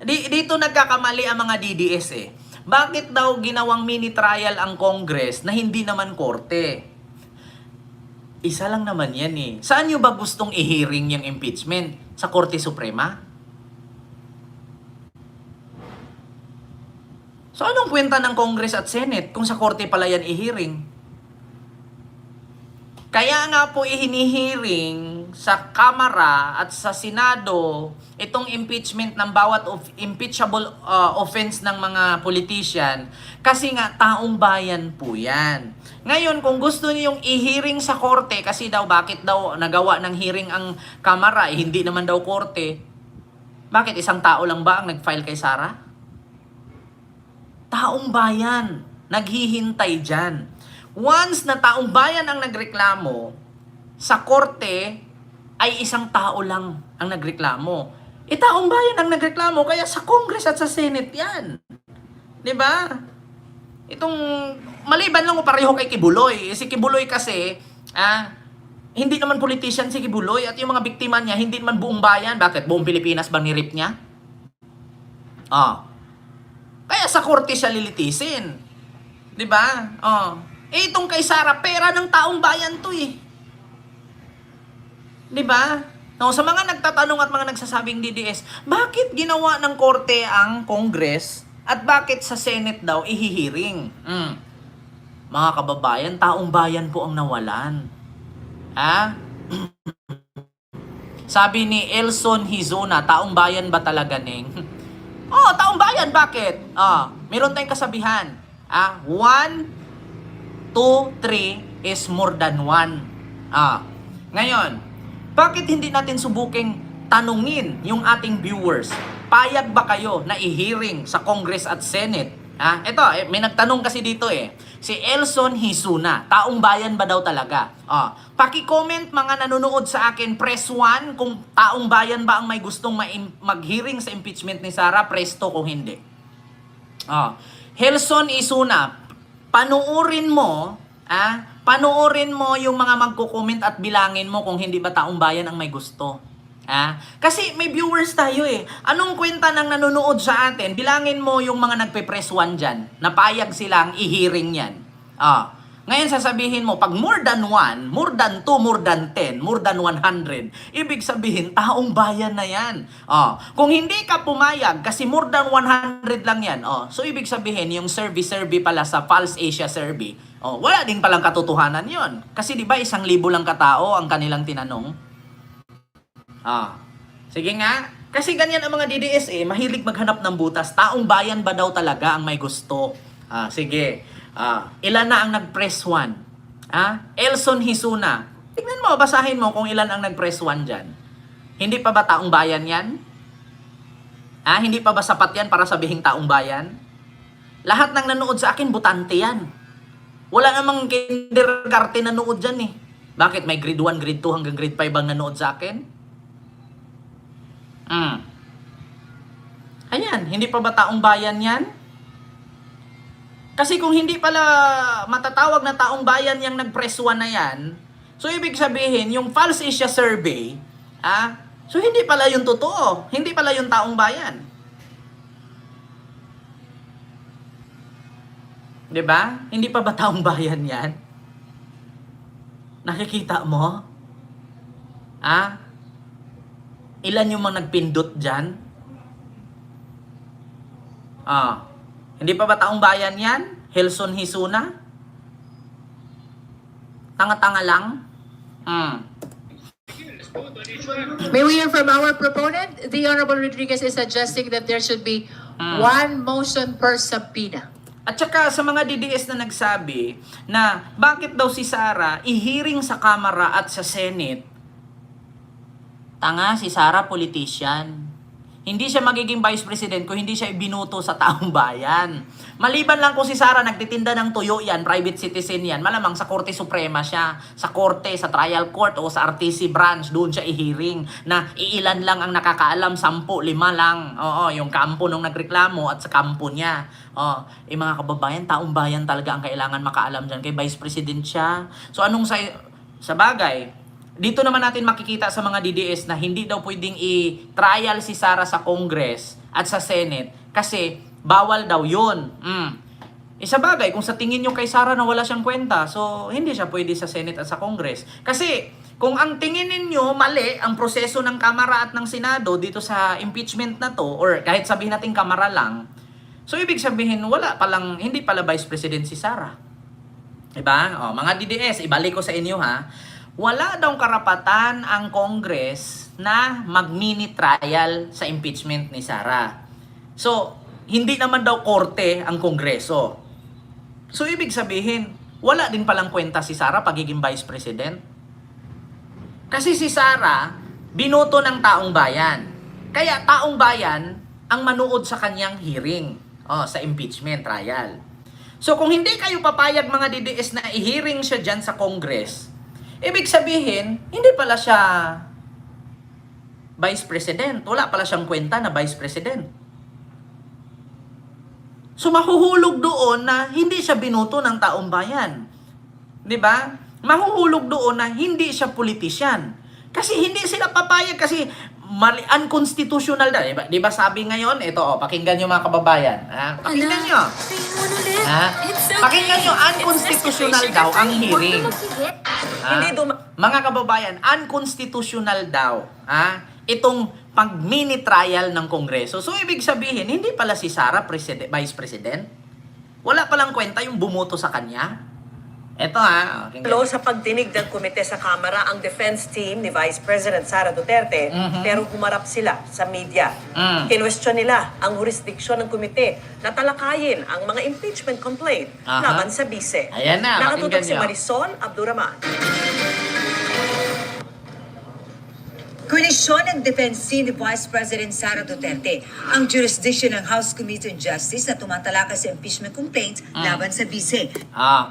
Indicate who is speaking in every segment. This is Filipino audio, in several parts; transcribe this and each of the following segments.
Speaker 1: Dito nagkakamali ang mga DDS eh. Bakit daw ginawang mini trial ang Congress na hindi naman korte? Isa lang naman yan eh. Saan nyo ba gustong i-hearing yung impeachment? Sa Korte Suprema? So anong kwenta ng Congress at Senate kung sa Korte pala yan i-hearing? Kaya nga po ihinihearing sa Kamara at sa Senado itong impeachment ng bawat impeachable offense ng mga politician kasi nga taong bayan po yan. Ngayon, kung gusto niyong i-hearing sa Korte, kasi daw bakit daw nagawa ng hearing ang Kamara, hindi naman daw Korte, bakit isang tao lang ba ang nag-file kay Sara? Taong bayan, naghihintay dyan. Once na taong bayan ang nagreklamo, sa korte ay isang tao lang ang nagreklamo. Taong bayan ang nagreklamo, kaya sa Congress at sa Senate yan. 'Di ba? Itong maliban lang ko pareho kay Kibuloy. Si Kibuloy kasi, hindi naman politician si Kibuloy at yung mga biktima niya, hindi naman buong bayan. Bakit? Buong Pilipinas bang nirip niya? Kaya sa korte siya lilitisin. 'Di ba? Itong kay Sara, pera ng taong bayan to eh. 'Di ba? No, sa mga nagtatanong at mga nagsasabing DDS, bakit ginawa ng korte ang Congress at bakit sa Senate daw ihihiring? Mga kababayan, taong bayan po ang nawalan. Sabi ni Elson Hizona, taong bayan ba talaga, Neng? Taong bayan, bakit? Meron tayong kasabihan. 1, 2, 3 is more than 1. Ngayon, bakit hindi natin subuking tanungin yung ating viewers? Payag ba kayo na i-hearing sa Congress at Senate? Ito, may nagtanong kasi dito eh. Si Elson Hisuna, taong bayan ba daw talaga? Paki-comment mga nanonood sa akin, press 1 kung taong bayan ba ang may gustong mag-hearing sa impeachment ni Sara, press 2 kung hindi. Elson Hisuna, panoorin mo yung mga magko-comment at bilangin mo kung hindi ba taong bayan ang may gusto. Kasi may viewers tayo eh. Anong kwenta ng nanonood sa atin? Bilangin mo yung mga nagpe-press 1 dyan, napayag silang i-hearing yan. Ngayon sasabihin mo, pag more than 1, more than 2, more than 10, more than 100, ibig sabihin, taong bayan na yan. Kung hindi ka pumayag, kasi more than 100 lang yan, so ibig sabihin, yung survey pala sa Pulse Asia Survey, wala din palang katotohanan yon. Kasi di ba 1,000 lang katao ang kanilang tinanong? Sige nga, kasi ganyan ang mga DDS eh, mahilig maghanap ng butas. Taong bayan ba daw talaga ang may gusto? Sige. Ilan na ang nag-press 1? Elson Hisuna. Tignan mo, basahin mo kung ilan ang nag-press 1 dyan. Hindi pa ba taong bayan yan? Hindi pa ba sapat yan para sabihing taong bayan? Lahat ng nanood sa akin, butante yan. Wala namang kindergarten nanood dyan eh. Bakit? May grade 1, grade 2 hanggang grade 5 ang nanood sa akin? Ayan, hindi pa ba taong bayan yan? Kasi kung hindi pala matatawag na taong bayan yung nag-press 1 na yan, so ibig sabihin, yung Pulse Asia Survey, so hindi pala yung totoo, hindi pala yung taong bayan. 'Di ba? Hindi pa ba taong bayan yan? Nakikita mo? Ilan yung mga nagpindot dyan? Hindi pa ba taong bayan yan? Elson Hisuna? Tanga-tanga lang?
Speaker 2: May we hear from our proponent? The Honorable Rodriguez is suggesting that there should be one motion per subpoena.
Speaker 1: At saka sa mga DDS na nagsabi na bakit daw si Sara i-hearing sa Kamara at sa Senate, tanga, si Sara politician. Hindi siya magiging vice president kung hindi siya ibinuto sa taong bayan. Maliban lang kung si Sara nagtitinda ng tuyo yan, private citizen yan, malamang sa Korte Suprema siya, sa Korte, sa Trial Court o sa RTC branch, doon siya i-hearing na iilan lang ang nakakaalam, 10, 5 lang. Yung kampo nung nagreklamo at sa kampo niya. Mga kababayan, taong bayan talaga ang kailangan makaalam dyan kay vice president siya. So anong sa bagay, dito naman natin makikita sa mga DDS na hindi daw pwedeng i-trial si Sara sa Congress at sa Senate kasi bawal daw yun. Isa bagay, kung sa tingin nyo kay Sara na wala siyang kwenta, so hindi siya pwede sa Senate at sa Congress. Kasi kung ang tingin ninyo mali ang proseso ng Kamara at ng Senado dito sa impeachment na to, or kahit sabihin natin Kamara lang, so ibig sabihin hindi pala Vice President si Sara. Diba? O, mga DDS, ibalik ko sa inyo ha. Wala daw karapatan ang Congress na mag-mini trial sa impeachment ni Sara. So, hindi naman daw korte ang Kongreso. So, ibig sabihin, wala din palang kwenta si Sara pagiging Vice President. Kasi si Sara, binoto ng taong bayan. Kaya taong bayan ang manuod sa kanyang hearing sa impeachment trial. So, kung hindi kayo papayag mga DDS na i-hearing siya dyan sa Congress, ibig sabihin, hindi pala siya Vice President. Wala pala siyang kwenta na Vice President. So, mahuhulog doon na hindi siya binoto ng taong bayan. 'Di ba? Mahuhulog doon na hindi siya politisyan. Kasi hindi sila papayag kasi unconstitutional daw. Di ba sabi ngayon, ito pakinggan nyo mga kababayan. Pakinggan nyo. Pakinggan nyo, unconstitutional daw ang hearing. Mga kababayan, unconstitutional daw. Itong pag-mini trial ng Kongreso. So, ibig sabihin, hindi pala si Sara Vice President. Wala palang kwenta yung bumoto sa kanya. Ito
Speaker 3: Sa pagdinig ng komite sa Kamara ang defense team ni Vice President Sara Duterte, pero humarap sila sa media. Kinwestiyon nila ang jurisdiksyon ng komite na talakayin ang mga impeachment complaint laban sa bise.
Speaker 1: Ayan na,
Speaker 3: Nakatutok si
Speaker 1: pakinggan nyo.
Speaker 3: Marisol Abdurrahman.
Speaker 4: Kwenisyon ng defense team ni Vice President Sara Duterte ang jurisdiction ng House Committee on Justice na tumatalakay sa impeachment complaint laban sa bise.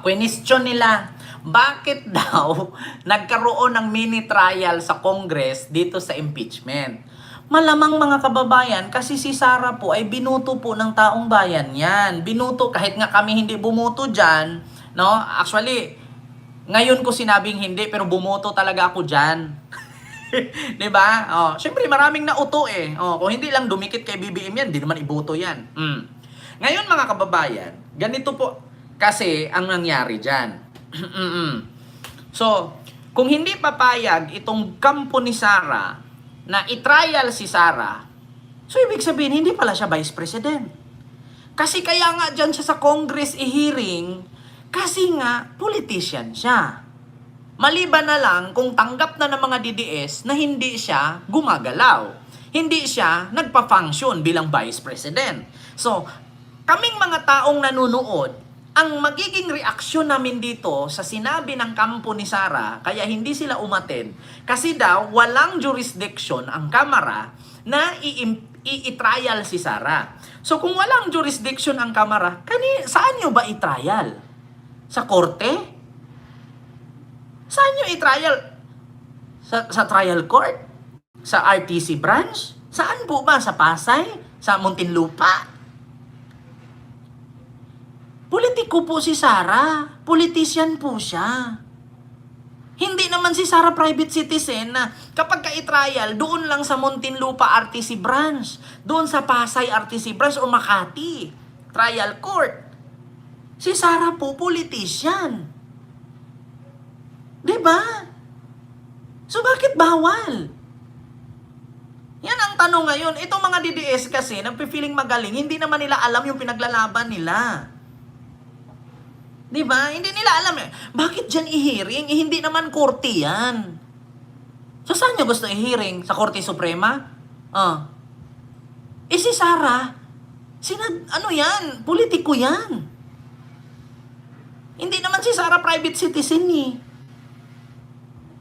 Speaker 1: Question nila, bakit daw nagkaroon ng mini trial sa Congress dito sa impeachment? Malamang mga kababayan, kasi si Sara po ay binuto po ng taong bayan yan. Binuto, kahit nga kami hindi bumuto dyan, no? Actually, ngayon ko sinabing hindi, pero bumuto talaga ako dyan. Diba? Siyempre maraming nauto kung hindi lang dumikit kay BBM yan, di naman iboto yan. Ngayon mga kababayan, ganito po kasi ang nangyari dyan. So, kung hindi papayag itong kampo ni Sara na i-trial si Sara, so ibig sabihin hindi pala siya Vice President. Kasi kaya nga dyan siya sa Congress i-hearing, kasi nga politician siya. Maliban na lang kung tanggap na ng mga DDS na hindi siya gumagalaw. Hindi siya nagpa-function bilang Vice President. So, kaming mga taong nanunood, ang magiging reaksyon namin dito sa sinabi ng kampo ni Sara, kaya hindi sila umattend, kasi daw walang jurisdiction ang Kamara na i-trial si Sara. So, kung walang jurisdiction ang Kamara, saan nyo ba i-trial? Sa korte? Saan nyo i-trial? Sa trial court? Sa RTC branch? Saan po ba? Sa Pasay? Sa Muntinlupa? Politiko po si Sara. Politician po siya. Hindi naman si Sara private citizen na kapag ka-i-trial, doon lang sa Muntinlupa RTC branch. Doon sa Pasay RTC branch o Makati. Trial court. Si Sara po politician. Diba? So bakit bawal? Yan ang tanong ngayon. Itong mga DDS kasi, nagpe-feeling magaling, hindi naman nila alam yung pinaglalaban nila. Diba? Hindi nila alam bakit dyan i-hearing? Hindi naman korte yan. So saan nyo gusto i-hearing? Sa Korte Suprema? Si Sara, yan? Politiko yan. Hindi naman si Sara private citizen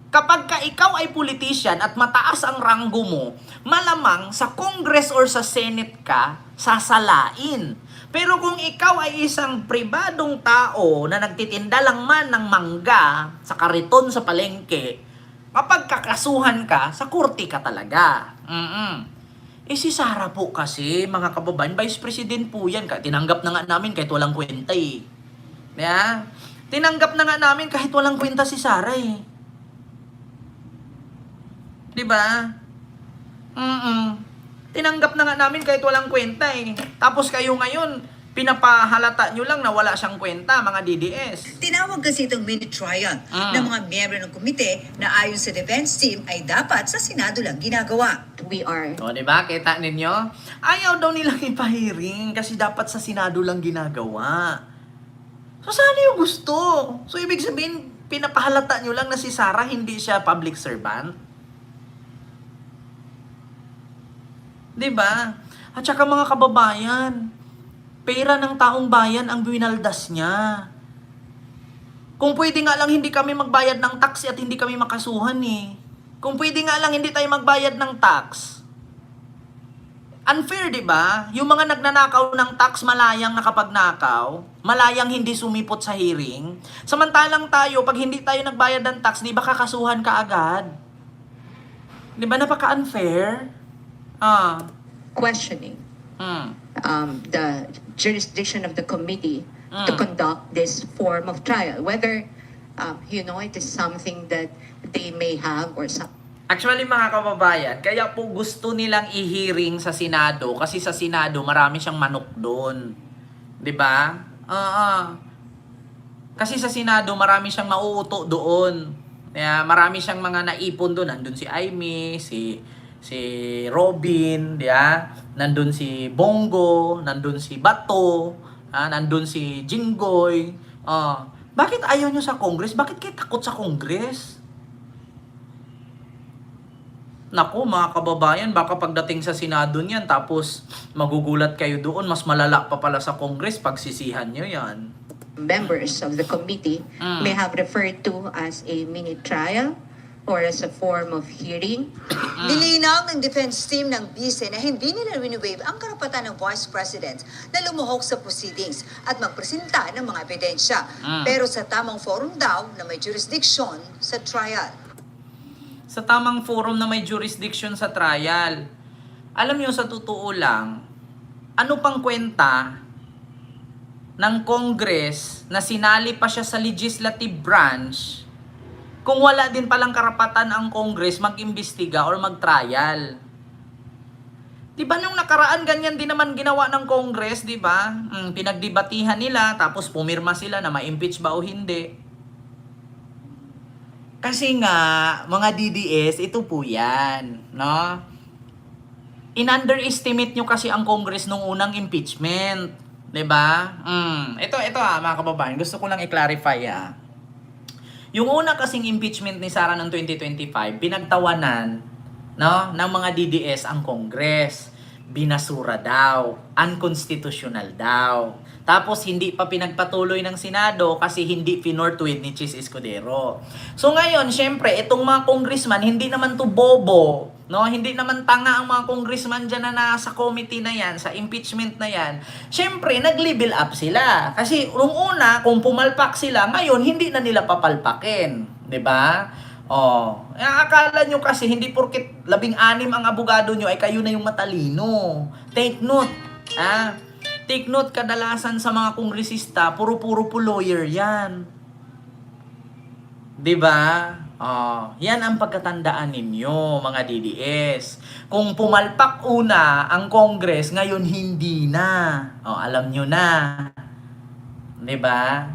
Speaker 1: Kapag ka ikaw ay politician at mataas ang ranggo mo, malamang sa Congress or sa Senate ka, sasalain. Pero kung ikaw ay isang pribadong tao na nagtitinda lang man ng mangga sa kariton sa palengke, kapag kakasuhan ka, sa korte ka talaga. Si Sara po kasi, mga kababayan, Vice President po yan. Tinanggap na nga namin kahit walang kwenta Tinanggap na nga namin kahit walang kwenta si Sara 'Di ba? Tinanggap na nga namin kahit walang kwenta eh. Tapos kayo ngayon, pinapahalata nyo lang na wala siyang kwenta, mga DDS.
Speaker 4: Tinawag kasi itong mini trial ng mga miyembro ng komite na ayon sa defense team ay dapat sa Senado lang ginagawa.
Speaker 2: We are
Speaker 1: O, di ba? Kita ninyo? Ayaw daw nilang ipahiring kasi dapat sa Senado lang ginagawa. So, saan yung gusto? So, ibig sabihin, pinapahalata nyo lang na si Sarah hindi siya public servant? Di ba? At saka mga kababayan, pera ng taong bayan ang winaldas niya. Kung pwede nga lang hindi kami magbayad ng tax at hindi kami makasuhan eh. Kung pwede nga lang hindi tayo magbayad ng tax. Unfair, di ba? Yung mga nagnanakaw ng tax, malayang nakapagnakaw, malayang hindi sumipot sa hearing. Samantalang tayo, pag hindi tayo nagbayad ng tax, di ba kakasuhan ka agad? Di ba napaka-unfair?
Speaker 2: questioning the jurisdiction of the committee to conduct this form of trial. Whether, it is something that they may have or some.
Speaker 1: Actually, mga kababayan, kaya po gusto nilang i-hearing sa Senado kasi sa Senado marami siyang manok doon. 'Di ba? Kasi sa Senado marami siyang mauuto doon. Kaya marami siyang mga naipon doon. Nandun si Aimee, si Robin, di ba? Nandun si Bongo, nandun si Bato, nandun si Jinggoy. Bakit ayaw nyo sa Congress? Bakit kayo takot sa Congress? Naku, mga kababayan, baka pagdating sa Senado niyan, tapos magugulat kayo doon, mas malala pa pala sa Congress, pagsisihan nyo yan.
Speaker 2: Members of the committee may have referred to as a mini trial or as a form of hearing.
Speaker 4: Nilinaw ng defense team ng BISE na hindi nila wini-waive ang karapatan ng Vice President na lumuhok sa proceedings at magpresenta ng mga ebidensya. Pero sa tamang forum daw na may jurisdiction sa trial.
Speaker 1: Sa tamang forum na may jurisdiction sa trial. Alam nyo, sa totoo lang, ano pang kwenta ng Congress na sinali pa siya sa legislative branch kung wala din palang karapatan ang Congress mag-imbestiga or mag-trial? Diba nung nakaraan, ganyan din naman ginawa ng Congress, diba? Pinagdebatihan nila, tapos pumirma sila na ma-impeach ba o hindi. Kasi nga, mga DDS, ito po yan, no? In-underestimate nyo kasi ang Congress nung unang impeachment. Diba? Ito mga kababayan, gusto ko lang i-clarify Yung una kasing impeachment ni Sara noong 2025, pinagtawanan, no, ng mga DDS ang Congress. Binasura daw, unconstitutional daw. Tapos hindi pa pinagpatuloy ng Senado kasi hindi finortweet ni Chis Escudero. So ngayon, syempre, itong mga congressman, hindi naman to bobo, no? Hindi naman tanga ang mga congressman dyan na nasa committee na yan, sa impeachment na yan. Syempre, nag-level up sila. Kasi nung una, kung pumalpak sila, ngayon, hindi na nila papalpakin. 'Di ba? Akala nyo kasi hindi porket 16 ang abogado nyo ay kayo na yung matalino. Take note, Take note, kadalasan sa mga kongresista, puro-puro po lawyer yan. 'Di ba? Yan ang pagkatandaan ninyo, mga DDS. Kung pumalpak una ang Congress, ngayon hindi na. Alam nyo na. 'Di ba?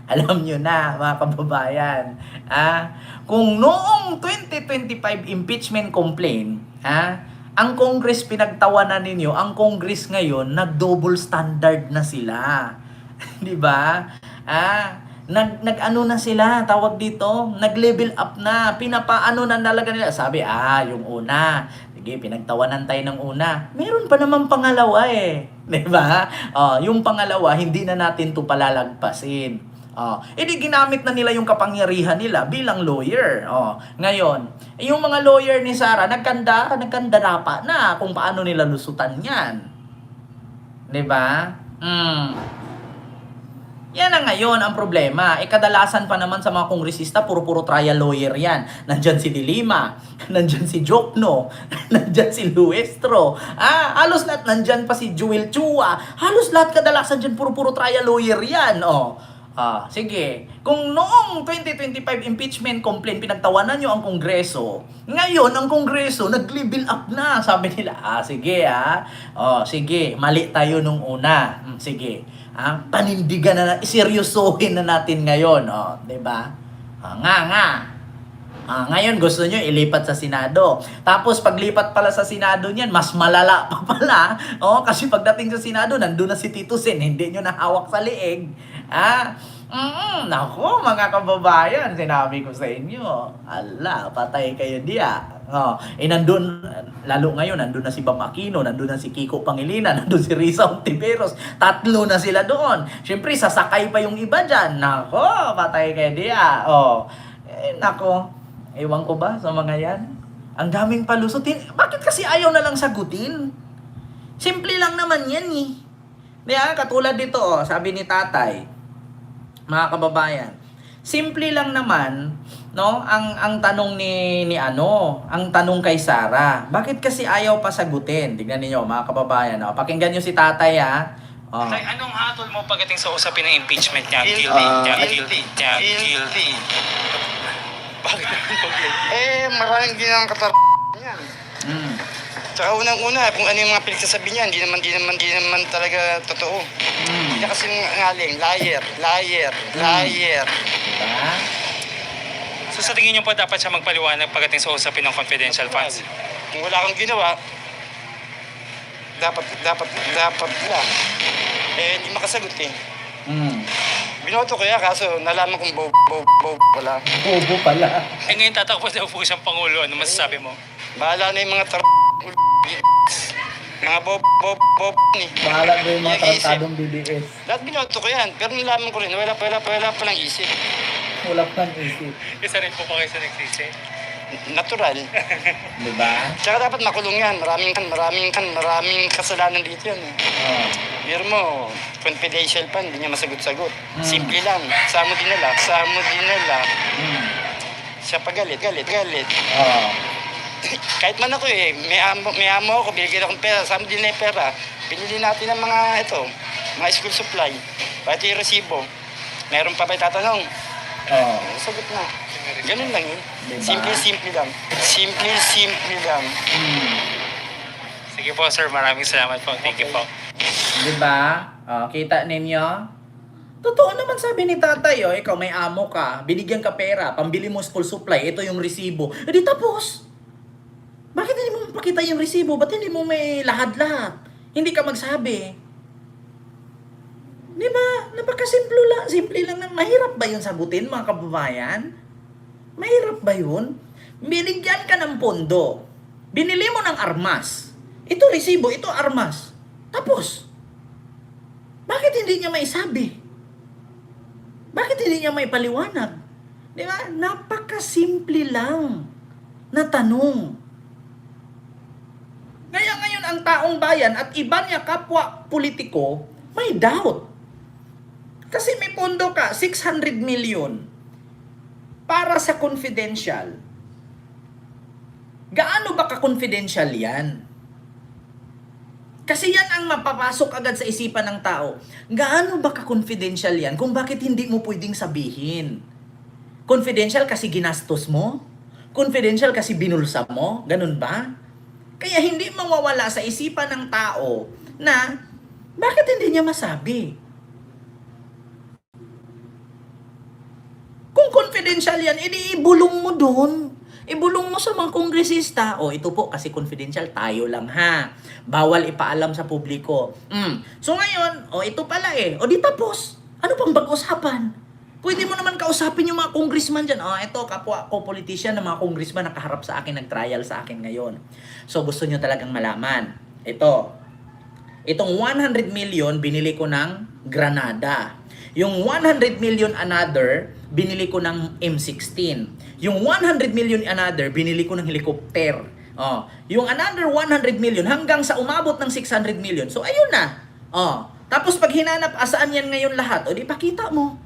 Speaker 1: Alam nyo na, mga kababayan. Kung noong 2025 impeachment complaint, ang Congress pinagtawanan ninyo, ang Congress ngayon, nag-double standard na sila. Di ba? Nag-ano na sila, tawag dito, nag-level up na, pinapaano na talaga nila. Sabi, yung una, sige, pinagtawanan tayo ng una. Meron pa naman pangalawa Di ba? Yung pangalawa, hindi na natin to palalagpasin. Edi ginamit na nila yung kapangyarihan nila bilang lawyer. Ngayon, yung mga lawyer ni Sara, nagkandarapa na kung paano nila lusutan yan. 'Di ba? Yan na ngayon ang problema. Kadalasan pa naman sa mga kongresista, puro-puro trial lawyer yan. Nandyan si Dilima, nandyan si Jokno, nandyan si Luestro. Halos lahat, nandyan pa si Joel Chua. Halos lahat kadalasan dyan, puro-puro trial lawyer yan. Sige. Kung noong 2025 impeachment complaint, pinagtawanan nyo ang Kongreso, ngayon ang Kongreso nag-level up na. Sabi nila, sige sige, mali tayo nung una. Sige. Panindigan na, iseryosohin na natin ngayon. 'Di ba? Ngayon gusto nyo ilipat sa Senado. Tapos paglipat pala sa Senado niyan, mas malala pa pala. Kasi pagdating sa Senado, nandun na si Tito Sen, hindi nyo nahawak sa liig. Nako mga kababayan, sinabi ko sa inyo. Ala, patay kayo diya. Nandun, lalo ngayon, nandun na si Bam Aquino, nandun na si Kiko Pangilinan, nandun si Risa Ontiveros. 3 na sila doon. Siyempre, sasakay pa yung iba dyan. Nako, patay kayo diya. Nako. Ewan ko ba sa mga yan? Ang daming palusutin. Bakit kasi ayaw na lang sagutin? Simple lang naman yan eh. Diba? Katulad dito, sabi ni tatay, mga kababayan, simple lang naman, no? Ang tanong ang tanong kay Sara. Bakit kasi ayaw pa sagutin? Tignan niyo mga kababayan. Pakinggan niyo si tatay
Speaker 5: Tay, anong hatol mo pagdating sa usapin ng impeachment niya? Guilty. Bakit
Speaker 6: Maraming din ang yan. Tsaka unang-una, kung ano yung mga pinagsasabi niya, hindi naman talaga totoo. Hindi kasi ngaling, liar.
Speaker 5: So sa tingin niyo po dapat siya magpaliwanag pagdating sa usapin ng confidential funds?
Speaker 6: Kung wala kang ginawa, dapat lang. Hindi makasagot eh. Binoto ko yan, kaso nalaman kong bobo pala.
Speaker 1: Bobo pala.
Speaker 5: Ngayon tatakbo daw po siyang Pangulo. Ano masasabi mo?
Speaker 6: Bahala na yung mga mga bobo ni.
Speaker 1: Bahala na yung mga
Speaker 6: Yung isip.
Speaker 1: tratadong BBS.
Speaker 6: Lahat binoto ko yan, pero nalaman ko rin, wala palang isip.
Speaker 1: Wala pang isip.
Speaker 5: Isa rin po kayo sa nagsisi.
Speaker 6: Natural.
Speaker 1: Diba?
Speaker 6: Tsaka dapat makulong yan. Maraming kasalanan dito yan. Pero mo, confidential pa, hindi niya masagot-sagot. Simple lang. Samo dinala. Siya pagalit. Kahit man ako may amo ako, binigyan akong pera. Samo din na yung pera. Pinili natin ang mga school supply. Pati yung resibo. Meron pa ba tatanong? Sagot na. Ganun lang yun.
Speaker 1: Diba?
Speaker 6: Simple lang.
Speaker 5: Sige po sir, maraming salamat po. Thank you po.
Speaker 1: Diba? Kita ninyo? Totoo naman sabi ni tatay, ikaw may amo ka, binigyan ka pera, pambili mo school supply, ito yung resibo. Di tapos. Bakit hindi mo pakita yung resibo? Ba't hindi mo may lahat-lahat? Hindi ka magsabi. Diba? Simple lang. Mahirap ba yun sagutin, mga kababayan? Mahirap ba yun? Binigyan ka ng pondo. Binili mo ng armas. Ito resibo, ito armas. Tapos, bakit hindi niya maisabi? Bakit hindi niya maipaliwanag? Di ba? Napakasimple lang na tanong. Kaya ngayon ang taong bayan at iba niya kapwa politiko, may doubt. Kasi may pondo ka, 600 million para sa confidential. Gaano ba ka-confidential yan? Kasi yan ang mapapasok agad sa isipan ng tao. Gaano ba ka-confidential yan kung bakit hindi mo pwedeng sabihin? Confidential kasi ginastos mo? Confidential kasi binulsa mo? Ganun ba? Kaya hindi mawawala sa isipan ng tao na bakit hindi niya masabi? Kung confidential yan, edi ibulong mo doon. Ibulong mo sa mga kongresista. Ito po kasi confidential, tayo lang ha. Bawal ipaalam sa publiko. So ngayon, ito pala di tapos. Ano pang pag-usapan? Pwede mo naman kausapin yung mga congressman dyan. Ito, kapwa ko politician na mga congressman nakaharap sa akin, nag-trial sa akin ngayon. So gusto nyo talagang malaman. Itong 100 million, binili ko ng Granada. Yung 100 million another, binili ko ng M16. Yung 100 million another, binili ko ng helicopter. Yung another 100 million hanggang sa umabot ng 600 million. So ayun na. Tapos pag hinanap asaan yan ngayon lahat, di pakita mo.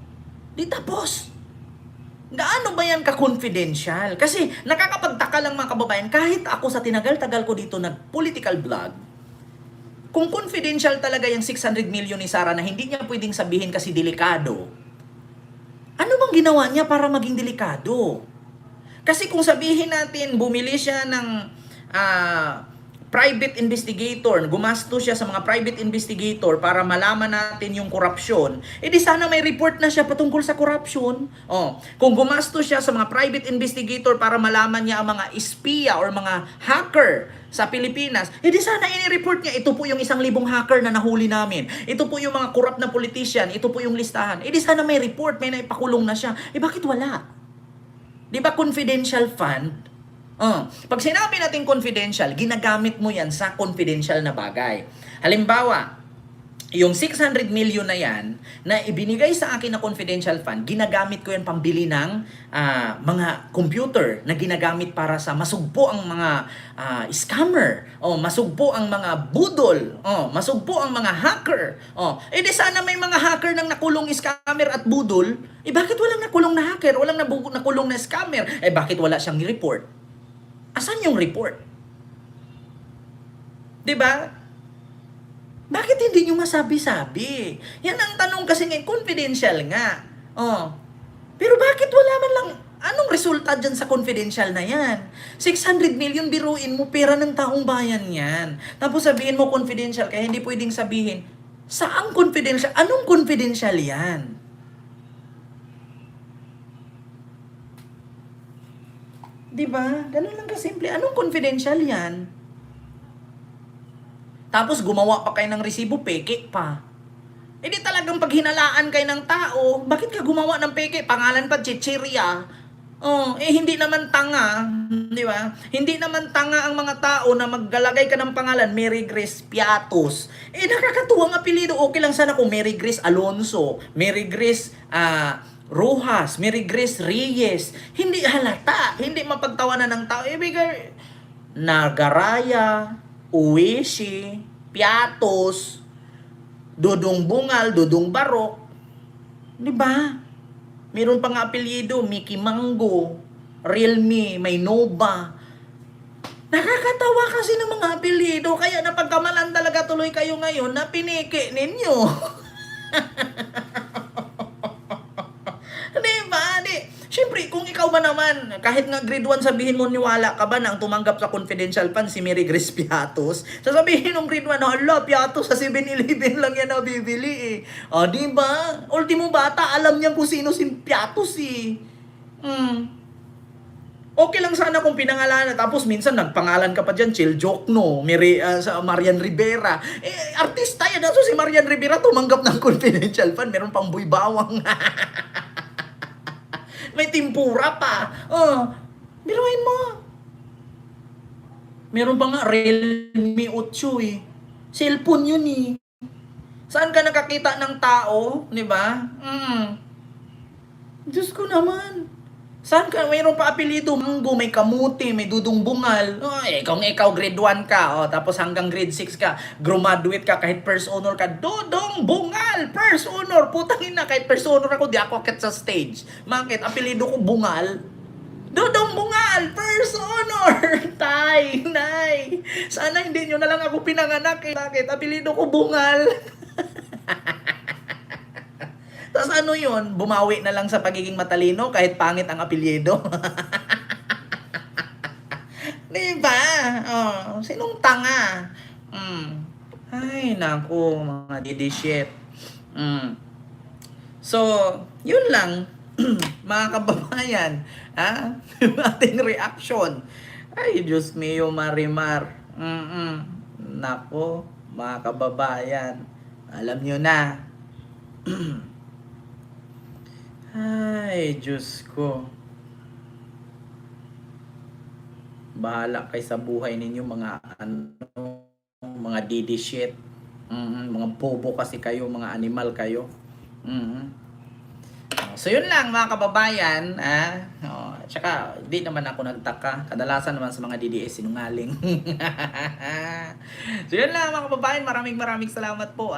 Speaker 1: Di tapos. Gaano ba yan ka-confidential? Kasi nakakapagtaka lang mga kababayan, kahit ako sa tinagal-tagal ko dito nag-political vlog, kung confidential talaga yung 600 million ni Sara na hindi niya pwedeng sabihin kasi delikado, ginawa niya para maging delikado. Kasi kung sabihin natin, bumili siya ng private investigator, gumasto siya sa mga private investigator para malaman natin yung korupsyon, edi sana may report na siya patungkol sa korupsyon. Kung gumasto siya sa mga private investigator para malaman niya ang mga espiya or mga hacker sa Pilipinas, edi sana ini-report niya, ito po yung 1,000 hacker na nahuli namin. Ito po yung mga corrupt na politician, ito po yung listahan. Edi sana may report, may naipakulong na siya. Bakit wala? Di ba confidential fund? Pag sinabi natin confidential, ginagamit mo yan sa confidential na bagay. Halimbawa, yung 600 million na yan, na ibinigay sa akin na confidential fund, ginagamit ko yan pambili ng mga computer na ginagamit para sa masugpo ang mga scammer, masugpo ang mga budol, masugpo ang mga hacker. Di sana may mga hacker nang nakulong scammer at budol, bakit walang nakulong na hacker, walang nakulong na scammer? Bakit wala siyang report? Asan yung report? 'Di ba? Bakit hindi nyo masabi-sabi? Yan ang tanong kasi ngayon, confidential nga. Pero bakit wala man lang, anong resulta dyan sa confidential na yan? 600 million, biruin mo, pera ng taong bayan yan. Tapos sabihin mo confidential, kaya hindi pwedeng sabihin, saang confidential? Anong confidential yan? Diba? Ganun lang kasimple. Anong confidential yan? Tapos gumawa pa kayo ng resibo, peke pa. Di talagang pag hinalaan kayo ng tao, bakit ka gumawa ng peke? Pangalan pa, Chichiria. Hindi naman tanga. Di ba? Hindi naman tanga ang mga tao na maggalagay ka ng pangalan, Mary Grace Piatos. Nakakatuwang apelido. Okay lang sana kung Mary Grace Alonso, Mary Grace, Rojas, Mary Grace Reyes, hindi halata, hindi mapagtawanan ng tao. Ibigay, Nagaraya, Uwishi, Piatos, Dudong Bungal, Dudong Barok. Di ba? Meron pang apelyido, Mickey Mango, Realme, may Nova. Nakakatawa kasi ng mga apelyido, kaya napagkamalan talaga tuloy kayo ngayon na piniki ninyo. Siyempre, kung ikaw ba naman, kahit nga grade 1 sabihin mo niwala ka ba nang tumanggap sa confidential fund si Mary Grace Piatos, sasabihin ng grade 1, hala, Piatos sa 7-Eleven lang yan nabibili diba? Ultimo bata, alam niya kung sino si Piatos Okay lang sana kung pinangalanan, tapos minsan nagpangalan ka pa dyan, Chil Jokno, sa Marian Rivera. Artista yan, so si Marian Rivera tumanggap ng confidential fund, meron pang buybawang. May timpura pa. Biruin mo. Meron pa nga Realme 8 Cellphone yun Saan ka nakakita ng tao? Di ba? Diyos ko naman. Saan ka? Mayroon pa apelido. Mango, may kamuti, may Dudong Bungal. Kung ikaw grade 1 ka, tapos hanggang grade 6 ka, graduate ka, kahit first honor ka, Dudong Bungal, first honor. Putangin na, kahit first honor ako, di ako akit sa stage. Bakit? Apelido ko Bungal. Dudong Bungal, first honor. Tay, nay. Sana hindi nyo na lang ako pinanganak. Bakit? Apelido ko Bungal. Tapos ano yun? Bumawi na lang sa pagiging matalino kahit pangit ang apelyido. Diba? Sinong tanga? Ay, naku, mga didi shit. So, yun lang. Mga kababayan. Yung ating reaction. Ay, Diyos mio, Marimar. Naku, mga kababayan. Alam nyo na. Ay, Diyos ko. Bahala kayo sa buhay ninyo, mga mga didi shit. Mga bobo kasi kayo, mga animal kayo. So yun lang mga kababayan, tsaka di naman ako nagtaka. Kadalasan naman sa mga DDS sinungaling. So yun lang mga kababayan, maraming salamat po.